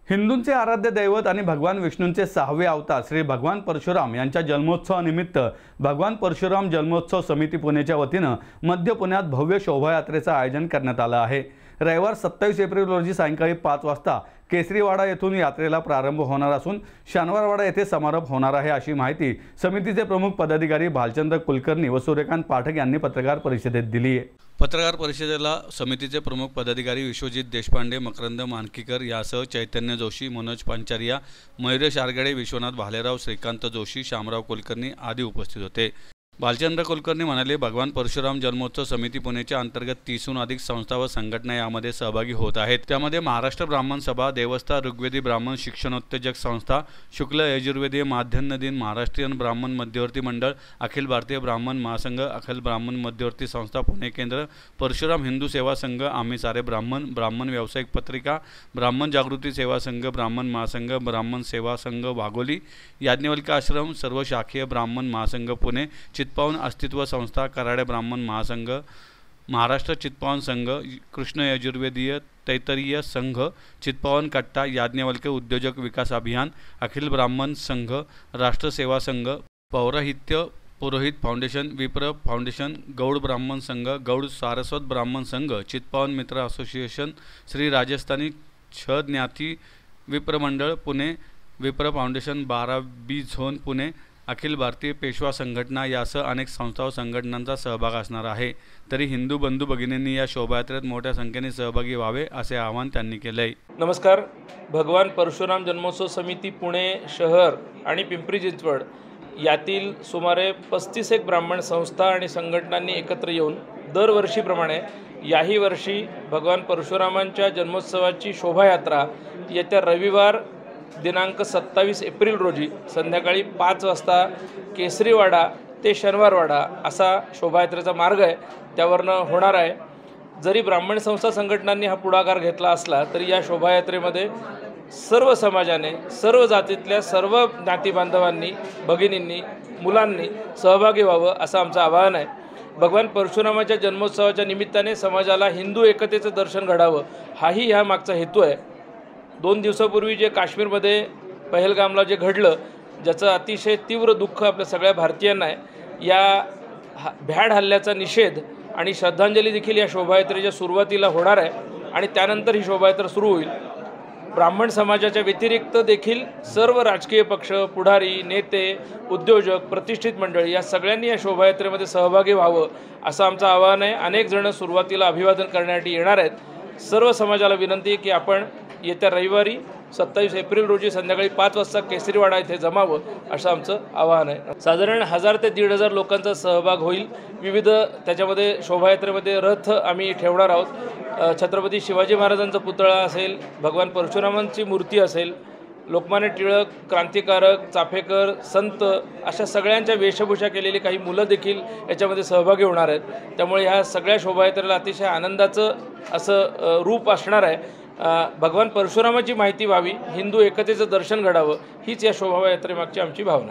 हिंदूंचे आराध्य दैवत आणि भगवान विष्णूंचे 6वे अवतार श्री भगवान परशुराम यांच्या जन्मोत्सवानिमित्त भगवान परशुराम जन्मोत्सव समिती पुणेच्या वतीनं मध्य पुण्यात भव्य शोभायात्रेचं आयोजन करण्यात आलं आहे। रविवार 27 एप्रिल रोजी सायंकाळी 5 वाजता केसरीवाडा येथून यात्रेला प्रारंभ होणार असून शनिवारवाडा येथे समारोप होणार आहे, अशी माहिती समितीचे प्रमुख पदाधिकारी भालचंद्र कुलकर्णी व सूर्यकांत पाठक यांनी पत्रकार परिषदेत दिली आहे। पत्रकार परिषदेला समितीचे प्रमुख पदाधिकारी विश्वजित देशपांडे, मकरंद मानकीकर यासह चैतन्य जोशी, मनोज पांचारिया, मयुरेश आरगडे, विश्वनाथ भालेराव, श्रीकांत जोशी, शामराव कुलकर्णी आदी उपस्थित होते। भालचंद्र कुलकर्णी म्हणाले, भगवान परशुराम जन्मोत्सव समिती पुणेच्या अंतर्गत 30हून अधिक संस्था व संघटना यामध्ये सहभागी होत आहेत। त्यामध्ये महाराष्ट्र ब्राह्मण सभा, देवस्था, ऋग्वेदी ब्राह्मण शिक्षणोत्तेजक संस्था, शुक्ल यजुर्वेदीय माध्यन्य दिन, महाराष्ट्रीयन ब्राह्मण मध्यवर्ती मंडळ, अखिल भारतीय ब्राह्मण महासंघ, अखिल ब्राह्मण मध्यवर्ती संस्था पुणे केंद्र, परशुराम हिंदू सेवा संघ, आम्ही सारे ब्राह्मण, ब्राह्मण व्यावसायिक पत्रिका, ब्राह्मण जागृती सेवा संघ, ब्राह्मण महासंघ, ब्राह्मण सेवा संघ वाघोली, याज्ञवल्क्य आश्रम, सर्व शाखीय ब्राह्मण महासंघ पुणे, चित्पावन अस्तित्व संस्था, कराडे ब्राह्मण महासंघ, महाराष्ट्र चित्पावन संघ, कृष्ण यजुर्वेदीय तैतरीय संघ, चित्पावन कट्टा, याज्ञवल्क्य उद्योजक विकास अभियान, अखिल ब्राह्मण संघ, राष्ट्र सेवा संघ, पौराहित्य पुरोहित फाउंडेशन, विप्र फाउंडेशन, गौड़ ब्राह्मण संघ, गौड़ सारस्वत ब्राह्मण संघ, चित्पावन मित्र असोसिएशन, श्री राजस्थानी छ ज्ञाती विप्र मंडळ पुणे, विप्र foundation 12B zone Pune, Akhil Bharatiya Peshwa संघटना यासह अनेक संस्था व संघटनांचा सहभाग असणार आहे। तरी हिंदू बंधू भगिनींनी या शोभायात्रेत मोठ्या संख्येने सहभागी व्हावे असे आवाहन त्यांनी केले। नमस्कार। भगवान परशुराम जन्मोत्सव समिती पुणे शहर आणि पिंपरी चिंचवड यातील सुमारे 35 ब्राह्मण संस्था आणि संघटनांनी एकत्र येऊन दरवर्षीप्रमाणे याही वर्षी भगवान परशुरामांच्या जन्मोत्सवाची शोभायात्रा येत्या रविवार दिनांक 27 एप्रिल रोजी संध्याकाळी 5 वाजता केसरीवाडा ते शनिवारवाडा असा शोभायात्रेचा मार्ग आहे, त्यावरनं होणार आहे। जरी ब्राह्मण संस्था संघटनांनी हा पुढाकार घेतला असला तरी या शोभायात्रेमध्ये सर्व समाजाने, सर्व जातीतल्या सर्व ज्ञाती बांधवांनी, भगिनींनी, मुलांनी सहभागी व्हावं असं आमचं आवाहन आहे। भगवान परशुरामाच्या जन्मोत्सवाच्या निमित्ताने समाजाला हिंदू एकतेचं दर्शन घडावं हाही ह्या मागचा हेतू आहे। 2 दिवसापूर्वी जे काश्मीरमध्ये पहलगामला जे घडलं, ज्याचं अतिशय तीव्र दुःख आपल्या सगळ्या भारतीयांना आहे, या भ्याड हल्ल्याचा निषेध आणि श्रद्धांजली देखील या शोभायात्रेच्या सुरुवातीला होणार आहे आणि त्यानंतर ही शोभायात्रा सुरू होईल। ब्राह्मण समाजाच्या व्यतिरिक्त देखील सर्व राजकीय पक्ष, पुढारी, नेते, उद्योजक, प्रतिष्ठित मंडळी या सगळ्यांनी या शोभायात्रेमध्ये सहभागी व्हावं असं आमचं आवाहन आहे। अनेक जण सुरुवातीला अभिवादन करण्यासाठी येणार आहेत। सर्व समाजाला विनंती आहे की आपण येत्या रविवारी 27 एप्रिल रोजी संध्याकाळी 5 वाजता केसरीवाडा येथे जमावं असं आमचं आवाहन आहे। साधारण 1000 ते 1500 लोकांचा सहभाग होईल। विविध त्याच्यामध्ये शोभायात्रेमध्ये रथ आम्ही ठेवणार आहोत। छत्रपती शिवाजी महाराजांचा पुतळा असेल, भगवान परशुरामांची मूर्ती असेल, लोकमान्य टिळक, क्रांतिकारक, चाफेकर, संत अशा सगळ्यांच्या वेशभूषा केलेली काही मुलं देखील याच्यामध्ये सहभागी होणार आहेत। त्यामुळे ह्या सगळ्या शोभायात्रेला अतिशय आनंदाचं असं रूप असणार आहे। भगवान परशुरामाची माहिती व्हावी, हिंदू एकतेचं दर्शन घडावं हीच या शोभायात्रेमागची आमची भावना आहे।